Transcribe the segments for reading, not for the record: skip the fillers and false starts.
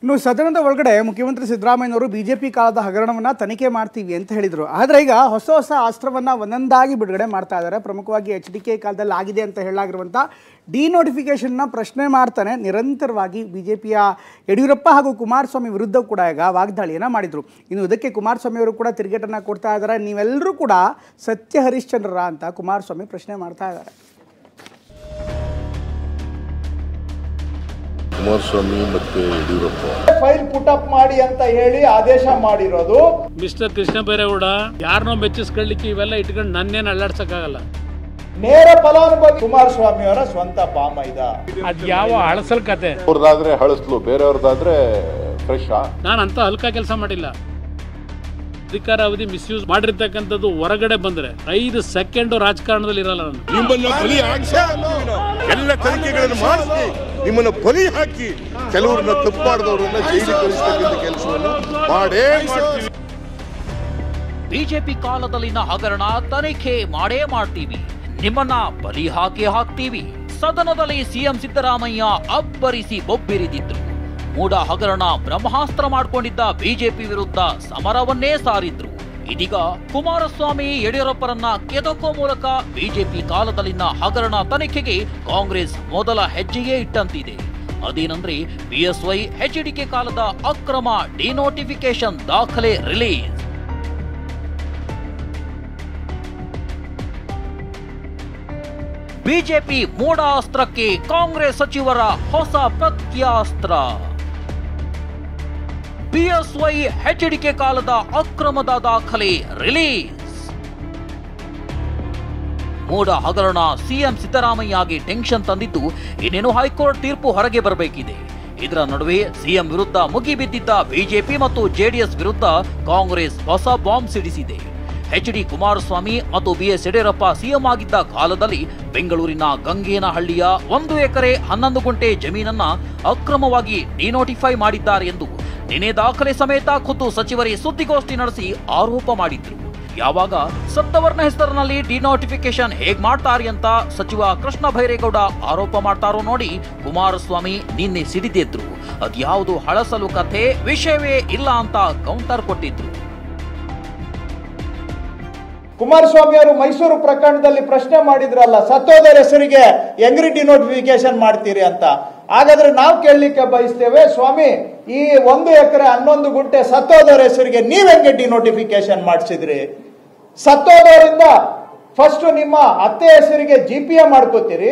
ಇನ್ನು ಸದನದ ಒಳಗಡೆ ಮುಖ್ಯಮಂತ್ರಿ ಸಿದ್ದರಾಮಯ್ಯನವರು ಬಿಜೆಪಿ ಕಾಲದ ಹಗರಣವನ್ನು ತನಿಖೆ ಮಾಡ್ತೀವಿ ಅಂತ ಹೇಳಿದರು. ಆದರೆ ಈಗ ಹೊಸ ಅಸ್ತ್ರವನ್ನು ಒಂದೊಂದಾಗಿ ಬಿಡುಗಡೆ ಮಾಡ್ತಾ ಇದ್ದಾರೆ. ಪ್ರಮುಖವಾಗಿ HDK ಕಾಲದಲ್ಲಿ ಆಗಿದೆ ಅಂತ ಹೇಳಲಾಗಿರುವಂಥ ಡಿನೋಟಿಫಿಕೇಷನ್ನ ಪ್ರಶ್ನೆ ಮಾಡ್ತಾನೆ ನಿರಂತರವಾಗಿ ಬಿಜೆಪಿಯ ಯಡಿಯೂರಪ್ಪ ಹಾಗೂ ಕುಮಾರಸ್ವಾಮಿ ವಿರುದ್ಧ ಕೂಡ ಈಗ ವಾಗ್ದಾಳಿಯನ್ನು ಮಾಡಿದರು. ಇನ್ನು ಇದಕ್ಕೆ ಕುಮಾರಸ್ವಾಮಿ ಅವರು ಕೂಡ ತಿರುಗೇಟನ್ನು ಕೊಡ್ತಾ ಇದ್ದಾರೆ. ನೀವೆಲ್ಲರೂ ಕೂಡ ಸತ್ಯ ಹರಿಶ್ಚಂದ್ರರ ಅಂತ ಕುಮಾರಸ್ವಾಮಿ ಪ್ರಶ್ನೆ ಮಾಡ್ತಾ ಇದ್ದಾರೆ. ಕುಮಾರಸ್ವಾಮಿ ಮತ್ತೆ ಯಡಿಯೂರಪ್ಪ ಫೈಲ್ ಪುಟಪ್ ಮಾಡಿ ಅಂತ ಹೇಳಿ ಆದೇಶ ಮಾಡಿರೋದು. ಮಿಸ್ಟರ್ ಕೃಷ್ಣ ಬೈರೇಗೌಡ ಯಾರನ್ನೋ ಮೆಚ್ಚಿಸ್ಕೊಳ್ಳಿಕ್ಕೆ ಇವೆಲ್ಲ ಇಟ್ಕೊಂಡು ನನ್ನೇನು ಅಲ್ಲಾಡ್ಸಕ್ಕಾಗಲ್ಲ. ನೇರ ಫಲಾನುಭವಿ ಕುಮಾರಸ್ವಾಮಿ ಅವರ ಸ್ವಂತ ಬಾಮೈದ. ಅದ್ ಯಾವ ಹಳಸಲ್ ಕತೆ. ಅವ್ರದಾದ್ರೆ ಹಳಸ್ಲು, ಬೇರೆಯವ್ರದಾದ್ರೆ ಫ್ರೆಶ್. ನಾನು ಅಂತ ಹಲ್ಕ ಕೆಲಸ ಮಾಡಿಲ್ಲ. ಅಧಿಕಾರ ಅವಧಿ ಮಿಸ್ಯೂಸ್ ಮಾಡಿರ್ತಕ್ಕಂಥದ್ದು ಹೊರಗಡೆ ಬಂದ್ರೆ 5 ಸೆಕೆಂಡ್ ರಾಜಕಾರಣದಲ್ಲಿ ಇರಲ್ಲ. ನಾನು ನಿಮ್ಮನ್ನ ಬಲಿ ಹಾಕಿ ಎಲ್ಲ ತನಿಖೆಗಳನ್ನು ಮಾಡಿಸಿ ನಿಮ್ಮನ್ನ ಬಲಿ ಹಾಕಿ ಕೆಲವರನ್ನ ತಪ್ಪು ಮಾಡಿದವರನ್ನ ಜೈಲಿಗೆ ಕಳಿಸ್ತಕ್ಕಂಥ ಕೆಲಸವನ್ನು ಮಾಡೇ ಮಾಡ್ತೀವಿ. ಬಿಜೆಪಿ ಕಾಲದಲ್ಲಿನ ಹಗರಣ ತನಿಖೆ ಮಾಡೇ ಮಾಡ್ತೀವಿ, ನಿಮ್ಮನ್ನ ಬಲಿ ಹಾಕ್ತೀವಿ. ಸದನದಲ್ಲಿ ಸಿಎಂ ಸಿದ್ದರಾಮಯ್ಯ ಅಬ್ಬರಿಸಿ ಬೊಬ್ಬಿರಿದಿದ್ರು. ಮೂಡ ಹಗರಣ ಬ್ರಹ್ಮಾಸ್ತ್ರ ಮಾಡಿಕೊಂಡಿದ್ದ ಬಿಜೆಪಿ ವಿರುದ್ಧ ಸಮರವನ್ನೇ ಸಾರಿದ್ರು. ಇದೀಗ ಕುಮಾರಸ್ವಾಮಿ ಯಡಿಯೂರಪ್ಪರನ್ನ ಕೆದಕೋ ಮೂಲಕ ಬಿಜೆಪಿ ಕಾಲದಲ್ಲಿನ ಹಗರಣ ತನಿಖೆಗೆ ಕಾಂಗ್ರೆಸ್ ಮೊದಲ ಹೆಜ್ಜೆಯೇ ಇಟ್ಟಂತಿದೆ. ಅದೇನಂದ್ರೆ BSY HDK ಕಾಲದ ಅಕ್ರಮ ಡಿನೋಟಿಫಿಕೇಶನ್ ದಾಖಲೆ ರಿಲೀಸ್. ಬಿಜೆಪಿ ಮೂಡ ಅಸ್ತ್ರಕ್ಕೆ ಕಾಂಗ್ರೆಸ್ ಸಚಿವರ ಹೊಸ ಪ್ರತ್ಯಾಸ್ತ್ರ. BSY HDK ಕಾಲದ ಅಕ್ರಮದ ದಾಖಲೆ ರಿಲೀಸ್. ಮೂಡ ಹಗರಣ ಸಿಎಂ ಸಿದ್ದರಾಮಯ್ಯಗೆ ಟೆನ್ಷನ್ ತಂದಿದ್ದು ಇನ್ನೇನು ಹೈಕೋರ್ಟ್ ತೀರ್ಪು ಹೊರಗೆ ಬರಬೇಕಿದೆ. ಇದರ ನಡುವೆ ಸಿಎಂ ವಿರುದ್ಧ ಮುಗಿಬಿದ್ದಿದ್ದ ಬಿಜೆಪಿ ಮತ್ತು JDS ವಿರುದ್ಧ ಕಾಂಗ್ರೆಸ್ ಹೊಸ ಬಾಂಬ್ ಸಿಡಿಸಿದೆ. HD ಕುಮಾರಸ್ವಾಮಿ ಮತ್ತು BS ಯಡಿಯೂರಪ್ಪ ಸಿಎಂ ಆಗಿದ್ದ ಕಾಲದಲ್ಲಿ ಬೆಂಗಳೂರಿನ ಗಂಗೇನಹಳ್ಳಿಯ 1 ಎಕರೆ 11 ಗುಂಟೆ ಜಮೀನನ್ನ ಅಕ್ರಮವಾಗಿ ಡಿನೋಟಿಫೈ ಮಾಡಿದ್ದಾರೆ ಎಂದು ನಿನ್ನೆ ದಾಖಲೆ ಸಮೇತ ಖುದ್ದು ಸಚಿವರೇ ಸುದ್ದಿಗೋಷ್ಠಿ ನಡೆಸಿ ಆರೋಪ ಮಾಡಿದ್ರು. ಯಾವಾಗ ಸಪ್ತವರ್ಣ ಹೆಸರಿನಲ್ಲಿ ಡಿನೋಟಿಫಿಕೇಶನ್ ಹೇಗ್ ಮಾಡ್ತಾರೆ ಅಂತ ಸಚಿವ ಕೃಷ್ಣ ಬೈರೇಗೌಡ ಆರೋಪ ಮಾಡ್ತಾರೋ ನೋಡಿ ಕುಮಾರಸ್ವಾಮಿ ನಿನ್ನೆ ಸಿಡಿದೆದ್ರು. ಅದ್ಯಾವುದು ಹಳಸಲು ಕಥೆ ವಿಷಯವೇ ಇಲ್ಲ ಅಂತ ಕೌಂಟರ್ ಕೊಟ್ಟಿದ್ರು. ಕುಮಾರಸ್ವಾಮಿ ಅವರು ಮೈಸೂರು ಪ್ರಕರಣದಲ್ಲಿ ಪ್ರಶ್ನೆ ಮಾಡಿದ್ರಲ್ಲ, ಸತ್ತೋದರ ಹೆಸರಿಗೆ ಹೆಂಗ್ರಿ ಡಿನೋಟಿಫಿಕೇಶನ್ ಮಾಡ್ತೀರಿ ಅಂತ. ಹಾಗಾದ್ರೆ ನಾವು ಕೇಳಲಿಕ್ಕೆ ಬಯಸ್ತೇವೆ, ಸ್ವಾಮಿ ಈ 1 ಎಕರೆ 11 ಗುಂಟೆ ಸತ್ತೋದರ ಹೆಸರಿಗೆ ನೀವ್ ಹೆಂಗೆ ಡಿನೋಟಿಫಿಕೇಶನ್ ಮಾಡಿಸಿದ್ರಿ? ಸತ್ತೋದವರಿಂದ ಫಸ್ಟ್ ನಿಮ್ಮ ಅತ್ತೆ ಹೆಸರಿಗೆ GPA ಮಾಡ್ಕೋತೀರಿ,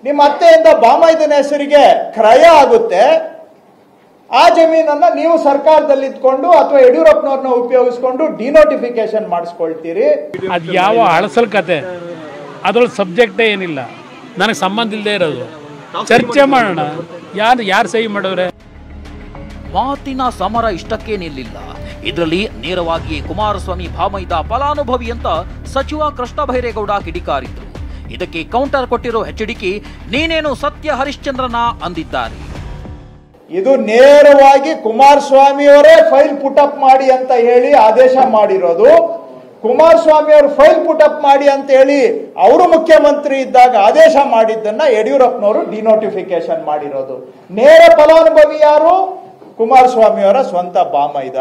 ನಿಮ್ಮ ಅತ್ತೆಯಿಂದ ಬಾಮೈದನ ಹೆಸರಿಗೆ ಕ್ರಯ ಆಗುತ್ತೆ. ಆ ಜಮೀನನ್ನ ನೀವು ಸರ್ಕಾರದಲ್ಲಿ ಇದ್ಕೊಂಡು ಅಥವಾ ಯಡಿಯೂರಪ್ಪನವ್ರನ್ನ ಉಪಯೋಗಿಸ್ಕೊಂಡು ಡಿನೋಟಿಫಿಕೇಶನ್ ಮಾಡಿಸ್ಕೊಳ್ತೀರಿ. ಅದ್ ಯಾವ ಹಳಸಲ್ ಕತೆ. ಅದ್ರೊಳಗೆ ಸಬ್ಜೆಕ್ಟೇ ಏನಿಲ್ಲ, ನನಗೆ ಸಂಬಂಧ ಇಲ್ಲದೆ ಇರೋದು. ಚರ್ಚೆ ಮಾಡೋಣ, ಯಾರು ಸಹಿ ಮಾಡೋರೆ. ಮಾತಿನ ಸಮರ ಇಷ್ಟಕ್ಕೆ ನಿಲ್ಲಿಲ್ಲ. ಇದರಲ್ಲಿ ನೇರವಾಗಿ ಕುಮಾರಸ್ವಾಮಿ ಭಾಮೈದ ಫಲಾನುಭವಿ ಅಂತ ಸಚಿವ ಕೃಷ್ಣ ಬೈರೇಗೌಡ ಕಿಡಿಕಾರಿದ್ರು. ಇದಕ್ಕೆ ಕೌಂಟರ್ ಕೊಟ್ಟಿರೋ HDK ನೀನೇನು ಸತ್ಯ ಹರಿಶ್ಚಂದ್ರನ ಅಂದಿದ್ದಾರೆ. ಇದು ನೇರವಾಗಿ ಕುಮಾರಸ್ವಾಮಿ ಅವರೇ ಫೈಲ್ ಪುಟಪ್ ಮಾಡಿ ಅಂತ ಹೇಳಿ ಆದೇಶ ಮಾಡಿರೋದು. ಕುಮಾರಸ್ವಾಮಿ ಅವರು ಫೈಲ್ ಪುಟಪ್ ಮಾಡಿ ಅಂತ ಹೇಳಿ ಅವರು ಮುಖ್ಯಮಂತ್ರಿ ಇದ್ದಾಗ ಆದೇಶ ಮಾಡಿದ್ದನ್ನ ಯಡಿಯೂರಪ್ಪನವರು ಡಿನೋಟಿಫಿಕೇಶನ್ ಮಾಡಿರೋದು. ನೇರ ಫಲಾನುಭವಿ ಯಾರು? ಕುಮಾರಸ್ವಾಮಿ ಅವರ ಸ್ವಂತ ಬಾಮೈದ.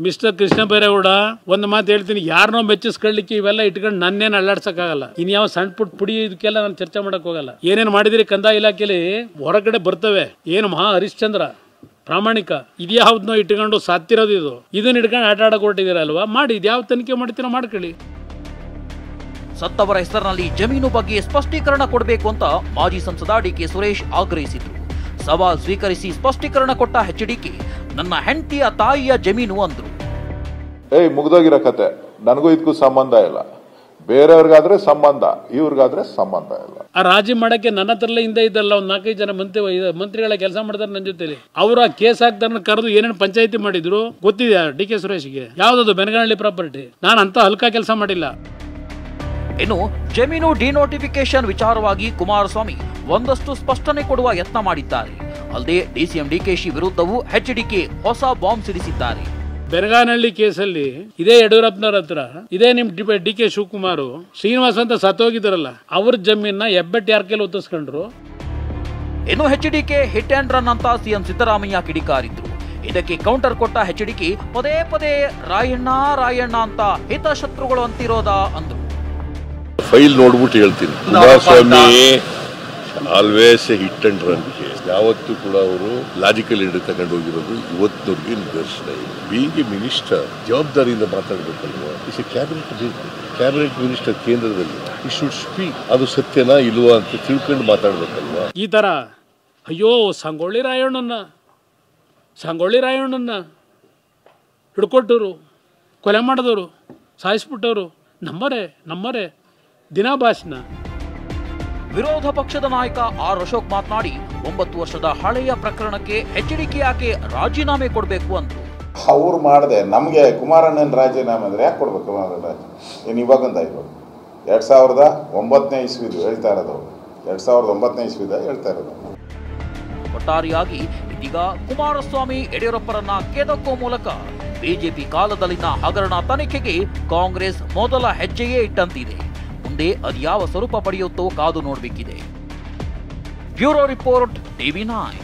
ಮಿಸ್ಟರ್ ಕೃಷ್ಣ ಬೈರೇಗೌಡ ಒಂದು ಮಾತು ಹೇಳ್ತೀನಿ, ಯಾರನ್ನೋ ಮೆಚ್ಚಿಸ್ಕೊಳ್ಳಿಕ್ಕೆ ಇವೆಲ್ಲ ಇಟ್ಕೊಂಡು ನನ್ನೇನು ಅಲ್ಲಾಡ್ಸಕ್ಕಾಗಲ್ಲ. ಇನ್ಯಾವ ಸಣ್ಣ ಪುಟ್ಟ ಪುಡಿ ಇದಕ್ಕೆಲ್ಲ ನಾನು ಚರ್ಚೆ ಮಾಡಕ್ ಹೋಗಲ್ಲ. ಏನೇನು ಮಾಡಿದಿರಿ ಕಂದಾಯ ಇಲಾಖೆಯಲ್ಲಿ ಹೊರಗಡೆ ಬರ್ತವೆ. ಏನು ಮಹಾ ಹರಿಶ್ಚಂದ್ರ ಪ್ರಾಮಾಣಿಕ ಇದ್ಯಾವ್ದನ್ನೋ ಇಟ್ಕೊಂಡು ಸಾತ್ತಿರೋದು ಇದನ್ನ ಇಟ್ಕೊಂಡು ಆಟ ಆಡಕ್ ಹೊರಟಿದ್ದೀರಲ್ವಾ, ಮಾಡಿ. ಇದ್ಯಾವ ತನಿಖೆ ಮಾಡ್ತೀರೋ ಮಾಡ್ಕೊಳ್ಳಿ. ಸತ್ತವರ ಹೆಸರಿನಲ್ಲಿ ಜಮೀನು ಬಗ್ಗೆ ಸ್ಪಷ್ಟೀಕರಣ ಕೊಡಬೇಕು ಅಂತ ಮಾಜಿ ಸಂಸದ DK ಸುರೇಶ್ ಆಗ್ರಹಿಸಿದ್ರು. ಸವಾಲ್ ಸ್ವೀಕರಿಸಿ ಸ್ಪಷ್ಟೀಕರಣ ಕೊಟ್ಟ HDK ನನ್ನ ಹೆಂಡತಿಯ ತಾಯಿಯ ಜಮೀನು ಅಂದ್ರು. ಮುಗ್ದೋಗಿರೋ ಕತೆ, ನನಗೂ ಇದಕ್ಕೂ ಸಂಬಂಧ ಇಲ್ಲ. ಬೇರೆಯವ್ರಿಗಾದ್ರೆ ಸಂಬಂಧ, ಇವ್ರಿಗಾದ್ರೆ ಸಂಬಂಧ ಇಲ್ಲ. ಆ ರಾಜಿ ಮಾಡಕ್ಕೆ ನನ್ನ ಹತ್ರಲ್ಲೇ ಹಿಂದೆ ಇದ್ದಲ್ಲ ಒಂದ್ 4-5 ಜನ ಮಂತ್ರಿಗಳ ಕೆಲಸ ಮಾಡ್ತಾರೆ ನನ್ನ ಜೊತೆಲಿ. ಅವರ ಕೇಸ್ ಹಾಕ್ತಾರ ಕರೆದು ಏನೇನು ಪಂಚಾಯತಿ ಮಾಡಿದ್ರು ಗೊತ್ತಿದೆ DK ಸುರೇಶ್ಗೆ. ಯಾವ್ದದು ಬೆನಗನಹಳ್ಳಿ ಪ್ರಾಪರ್ಟಿ. ನಾನು ಅಂತ ಹಲ್ಕ ಕೆಲಸ ಮಾಡಿಲ್ಲ. ಇನ್ನು ಜಮೀನು ಡಿನೋಟಿಫಿಕೇಶನ್ ವಿಚಾರವಾಗಿ ಕುಮಾರಸ್ವಾಮಿ ಒಂದಷ್ಟು ಸ್ಪಷ್ಟನೆ ಕೊಡುವ ಯತ್ನ ಮಾಡಿದ್ದಾರೆ. ಅಲ್ಲದೆ DCM DKಶಿ ವಿರುದ್ಧವೂ HDK ಹೊಸ ಬಾಂಬ್ ಸಿಡಿಸಿದ್ದಾರೆ. ಬೆನಗಾನಹಳ್ಳಿ ಕೇಸಲ್ಲಿ ಇದೇ ಯಡಿಯೂರಪ್ಪನವ್ರ ಹತ್ರ ಇದೇ ನಿಮ್ DK ಶಿವಕುಮಾರ್ ಶ್ರೀನಿವಾಸ್ ಅಂತ ಸತ್ತೋಗಿದ್ದಾರಲ್ಲ, ಅವ್ರ ಜಮೀನ ಹೆಬ್ಬೆಟ್ ಯಾರ ಕೈಲಿ ಒತ್ತಿಸ್ಕೊಂಡ್ರು. ಇನ್ನು HDK ಹಿಟ್ ಅಂಡ್ ರನ್ ಅಂತ ಸಿಎಂ ಸಿದ್ದರಾಮಯ್ಯ ಕಿಡಿಕಾರಿದ್ರು. ಇದಕ್ಕೆ ಕೌಂಟರ್ ಕೊಟ್ಟ ಎಚ್ಡಿಕೆ ಪದೇ ಪದೇ ರಾಯಣ್ಣ ರಾಯಣ್ಣ ಅಂತ ಹಿತಶತ್ರುಗಳು ಅಂತಿರೋದ ಅಂದ್ರು. ಫೈಲ್ ನೋಡ್ಬಿಟ್ಟು ಹೇಳ್ತೀನಿ, Kumaraswamy always A hit and run case. ಯಾವತ್ತೂ ಕೂಡ ಅವರು ಲಾಜಿಕಲ್ ಹಿಡಿದು ತಗೊಂಡು ಹೋಗಿರೋದು ಇವತ್ತಿನವ್ರಿಗೆ ನಿದರ್ಶನ ಇದೆ. ಬೀಯಿಂಗ್ ಎ ಮಿನಿಸ್ಟರ್ ಜವಾಬ್ದಾರಿಯಿಂದ ಮಾತಾಡ್ಬೇಕಲ್ವಾ. ಇಸ್ ಎ ಕ್ಯಾಬಿನೆಟ್ ಮಿನಿಸ್ಟರ್ ಕೇಂದ್ರದಲ್ಲಿ ಈ ಶುಡ್ ಸ್ಪೀಕ್. ಅದು ಸತ್ಯನಾ ಇಲ್ವಾ ಅಂತ ತಿಳ್ಕೊಂಡು ಮಾತಾಡ್ಬೇಕಲ್ವಾ. ಈ ತರ ಅಯ್ಯೋ ಸಂಗೊಳ್ಳಿ ರಾಯಣ್ಣನ ಹಿಡ್ಕೊಟ್ಟವರು, ಕೊಲೆ ಮಾಡಿದವರು, ಸಾಯಿಸ್ಬಿಟ್ಟವರು ನಮ್ಮರೇ ದಿನ ಭಾಷಣ. ವಿರೋಧ ಪಕ್ಷದ ನಾಯಕ ಆರ್ ಅಶೋಕ್ ಮಾತನಾಡಿ 9 ವರ್ಷದ ಹಳೆಯ ಪ್ರಕರಣಕ್ಕೆ ಎಚ್ಡಿಕೆ ಯಾಕೆ ರಾಜೀನಾಮೆ ಕೊಡಬೇಕು ಅಂತ. ಅವ್ರು ಮಾಡಿದೆ ನಮಗೆ ಕುಮಾರಣ್ಣನ ರಾಜೀನಾಮೆ ಅಂದ್ರೆ ಯಾಕೆ ಕೊಡ್ಬೇಕು? ಕುಮಾರಣ್ಣ ಏನು ಇವಾಗಂದ ಇವಾಗ 2009ನೇ ಇಸ್ವಿದು ಹೇಳ್ತಾ ಇರೋದು, 2009ನೇ ಇಸ್ವಿದ ಹೇಳ್ತಾ ಇರೋದು. ಒಟ್ಟಾರೆಯಾಗಿ ಇದೀಗ ಕುಮಾರಸ್ವಾಮಿ ಯಡಿಯೂರಪ್ಪರನ್ನ ಕೆದಕೋ ಮೂಲಕ ಬಿಜೆಪಿ ಕಾಲದಲ್ಲಿನ ಹಗರಣ ತನಿಖೆಗೆ ಕಾಂಗ್ರೆಸ್ ಮೊದಲ ಹೆಜ್ಜೆಯೇ ಇಟ್ಟಂತಿದೆ. ಮುಂದೆ ಅದ್ಯಾವ ಸ್ವರೂಪ ಪಡೆಯುತ್ತೋ ಕಾದು ನೋಡಬೇಕಿದೆ. Bureau report TV9.